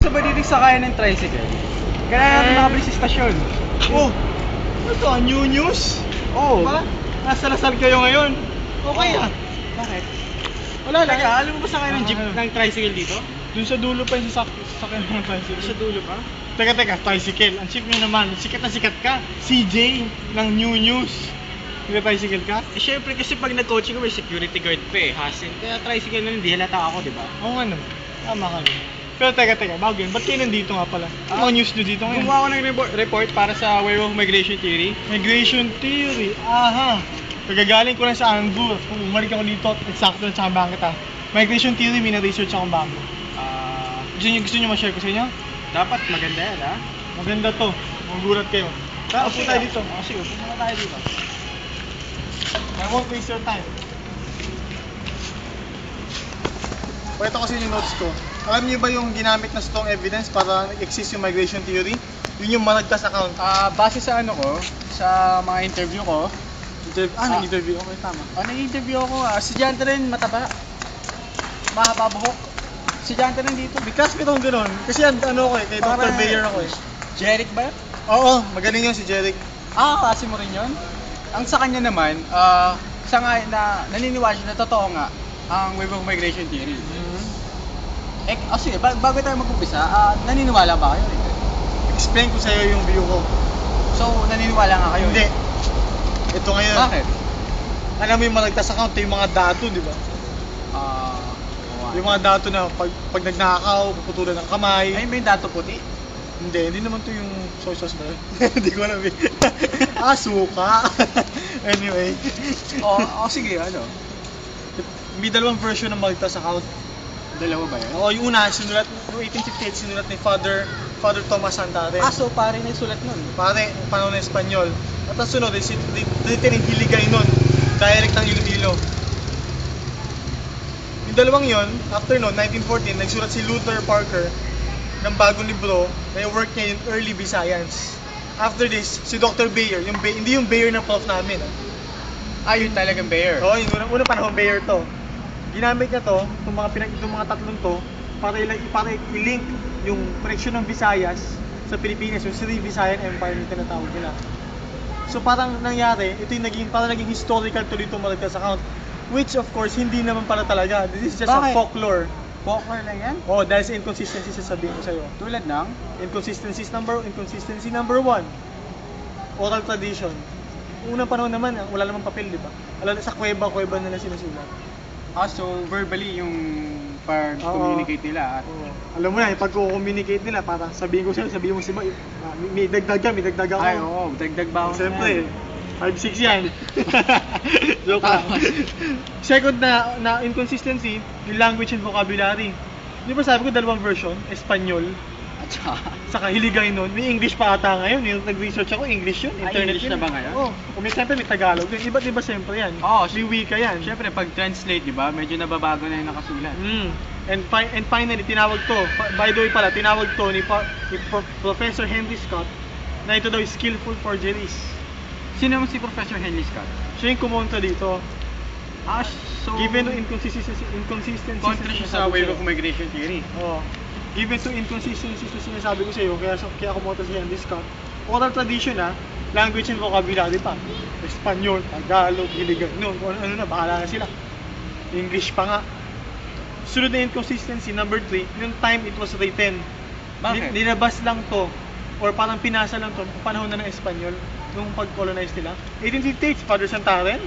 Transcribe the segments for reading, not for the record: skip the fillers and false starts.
Gusto ba dito sakay ng tricycle? Kaya natin nakabili sa istasyon. Oh! Ito, new news? Oo. Diba? Nasa Lasal kayo ngayon. Okay Oo. ah. Bakit? Wala lang. Teka, alam mo ba sakay ng jeep, ng tricycle dito? Dun sa dulo pa yung sasakyan ng tricycle. Sa dulo pa? Teka, tricycle. Ang cheap nyo naman. Sikat na sikat ka. CJ ng New News. Nag-tricycle ka? Eh syempre kasi pag nag-coaching ko may security guard pa eh, hassle. Kaya tricycle na hindi halata ako, di ba? Oo nga naman. Tama ka rin. Pero teka, bago yun. Ba't kayo nandito nga pala? Ano news nyo dito ngayon? Gumawa ako ng report para sa Werewolf Migration Theory. Migration theory. Aha. Kagagaling ko lang sa Angur. Kung umalik ako dito, eksakto na tsaka bakit ah. Migration theory, may na-research akong bago. Gusto nyo ma-share ko sa inyo? Dapat maganda yan, ha? Maganda to. Magugulat kayo. Tara, upo tayo dito. Sige, upo muna tayo dito. I won't waste your time. Pakita ko sa inyo yung notes ko. Alam niyo ba yung ginamit na strong evidence para exist yung migration theory? Yun yung Malagtas account. Base sa ano ko, sa mga interview ko, Nag-interview. Okay, tama. nag-interview ako, estudyante rin, mataba. Mahaba buhok. Estudyante rin dito. May classmate akong gano'n. Kasi yan, ano ko eh, kay Dr. Bayer ako eh. Jeric ba? Oo, magaling yun si Jeric. Klase mo rin yun? Ang sa kanya naman, siya nga na naniniwala siya na totoo nga ang Werewolf Migration Theory. Sige, bago tayo mag-umpisa, naniniwala ba kayo? Explain ko sa'yo yung view ko. So, naniniwala nga kayo? Hindi. Ito ngayon. Bakit? Alam mo yung Malagtas account, yung mga dato, di ba? Yung mga dato na pag nagnakaw, puputulan ng kamay. Ayun ba yung dato puti? Hindi naman to yung soy sauce na yun. Hindi ko alam eh. Suka. Anyway. Sige, ano? May dalawang version ng Malagtas account. Dalawa ba yun? Oo, yung una, sinulat, noong 1858, sinulat ni Father Thomas Santare. So pare nagsulat nun? Pare, panahon ng Espanyol. At ang sunod, written in Hiligay nun. Dialect ng Iloilo. Yung dalawang yon, after nun, 1914, nagsulat si Luther Parker ng bagong libro na yung work niya yung Early Visayans. After this, si Dr. Bayer, hindi yung Bayer na prof namin. Yun talagang Bayer. Oo, yung unang panahon Bayer to. Ginamit niya to, itong mga tatlong to, para i-link yung connection ng Visayas sa Pilipinas, yung Sri Visayan Empire na tinatawag nila. So parang nangyari, ito yung parang naging historical to dito Malagtas account. Which of course, hindi naman pala talaga. This is just a folklore. Folklore lang yan? Oo, dahil sa inconsistency sasabihin ko sa'yo. Tulad ng? Inconsistency number 1. Oral tradition. Unang panahon naman, wala namang papel, di ba? Alam sa kuweba nila sinusulat. So verbally yung pag-communicate nila at... Alam mo na, pag-communicate nila, para sabihin ko sa'yo, sabihin mo si Boy, may dagdag ako. Dagdag ba ako? Siyempre, 5-6 yan. Joke lang. Second na inconsistency, yung language and vocabulary. Di ba sabi ko dalawang version, Espanyol, at saka Hiligay nun. May English pa ata ngayon. Yung nag-research ako, English yun. Internet English na ba ngayon? Oo. May siyempre may Tagalog din. Iba't iba siyempre yan. May wika yan. Siyempre pag translate, di ba? Medyo nababago na yung nakasulat. And finally, tinawag to. By the way pala, tinawag to ni Professor Henry Scott na ito daw is skillful forgeries. Sino naman si Professor Henry Scott? Siya yung kumontra dito. So... Given to inconsistencies kontra siya sa Werewolf Migration Theory. Oo. Given to inconsistencies na sinasabi ko sa'yo, kaya kumontra si Henry Scott. Oral tradition language and vocabulary pa. Espanyol, Tagalog, Hiligay. Ano na, bahala na sila. English pa nga. Sunod na inconsistency, number 3, yung time it was written. Bakit? Nilabas lang to, or parang pinasa lang to, panahon na ng Espanyol, nung pag-colonize nila. 1858, Father Santaren,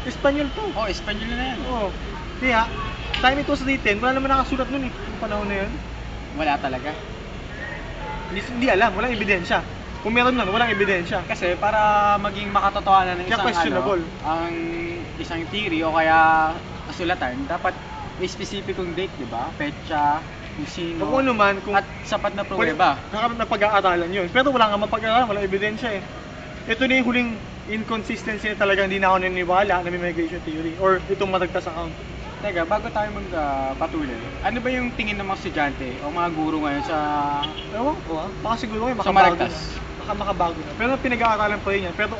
Espanyol to. Espanyol na yan. Kaya, time it was written, wala naman nakasulat nun yung panahon na yun. Wala talaga. Hindi alam, walang ebidensya. Kung meron nun, walang ebidensya. Kasi para maging makatotohanan ng ang isang theory o kaya kasulatan, dapat may specificong date, di ba? Petsa, kung sino. Kung naman, at sapat na pruweba. Nakaroon na pag-aaralan yun. Pero wala nga mapag-aaralan, walang ebidensya eh. Ito na yung huling inconsistency na talagang hindi na ako naniniwala na may migration theory or itong Malagtas account. Teka, bago tayo magpatuloy, ano ba yung tingin ng mga estudyante o mga guro ngayon sa... Ewan ko baka siguro ngayon sa Malagtas. Baka makabago na. Pero pinag-aaralan pa rin yan. Pero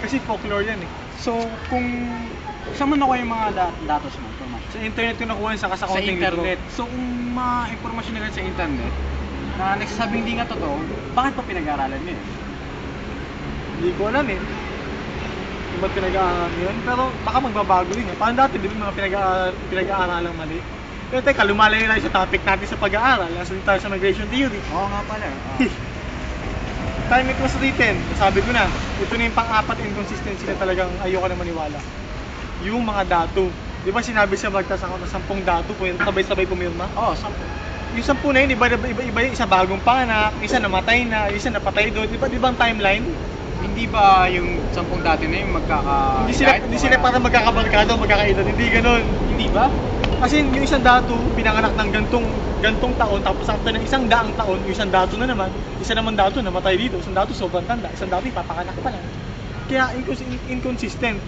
kasi folklore yan eh. So, saan mo nakuha yung mga datos mo? Sa internet ko nakuha sa internet. So, kung mga impormasyon na sa internet, na nagsasabing hindi nga totoo, bakit pa pinag-aaralan niya? Hindi ko alam eh. Kung ba't pinag-aaral yun? Pero baka magbabago yun eh. Parang dati, di ba mga pinag-aaralang mali? Pero teka, lumalayo lang sa topic natin sa pag-aaral. Nasa tayo sa migration theory. Oo nga pala. Time it was written, sabi ko na, ito na yung pang-apat inconsistency na talagang ayoko na maniwala. Yung mga datu. Di ba sinabi siya magtas ako ng 10 datu, sabay-sabay pumirma? Oo, sampo. Yung 10 na yun, iba yung isa bagong panganak, isa namatay na, isa napatay doon. Di ba ang timeline? Hindi ba yung 10 dati na yung Hindi sila para magkakabarkado, magkakaedad. Hindi ganun. Hindi ba? Kasi yung isang datu, pinanganak ng gantong taon, tapos after ng 100 taon, yung isang datu na naman, isa naman datu namatay dito, isang datu sobrang tanda, isang datu ipapanganak pa lang. Kaya inconsistent.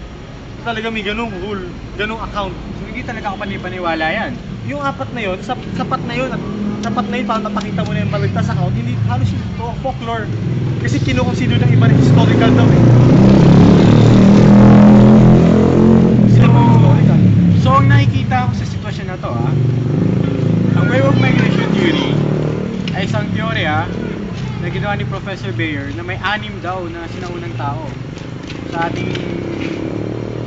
Talaga may ganung rule, ganung account. So, hindi talaga ako panipaniwala yan. Yung apat na yun, sapat na yun, at sapat na yun para mapakita mo na yung maligtas account, hindi halos yung folklore. Kasi kinukonsider ng iba na historical daw eh. So, ang nakikita ko sa sitwasyon na to, ang wave of migration theory ay isang teorya na ginawa ni Professor Bayer na may 6 daw na sinaunang tao sa ating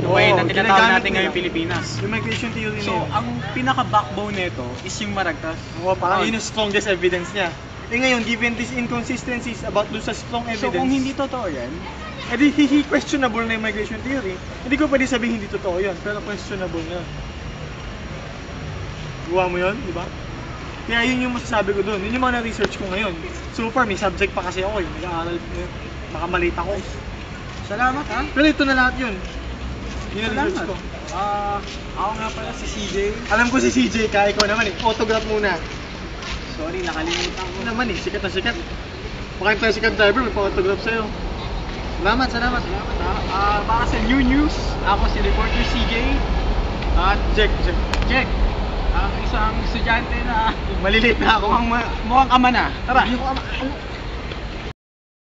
way na tinatawag natin ngayong Pilipinas. Yung migration theory na So, yun. ang pinaka-backbone nito is yung Maragtas. Oo, parang yun yung strongest evidence niya. Eh ngayon, given these inconsistencies about doon sa strong evidence, So, kung hindi totoo yan, edi questionable na yung migration theory. Hindi ko pwede sabihin hindi totoo yun, pero questionable na. Gawa mo yun, di ba? Kaya yun yung masasabi ko doon. Yun yung mga na-research ko ngayon. So far, may subject pa kasi ako eh. Nag-aaral, baka malita ko. salamat ha. Pero ito na lahat yun. Yun ang research Salamat. ko. Ako nga pala si CJ. Alam ko si CJ, kaya ikaw naman eh. Autograph muna. Sorry, nakalimutan ko. Ito naman eh, sikat na sikat. Baka yung tricycle driver, may pa-autograph sa'yo. Salamat. Salamat ha. Para sa New News, ako si reporter CJ. At Jack. Ang isang estudyante na Maliliit na ako. mukhang kama na. Tara. Hindi ko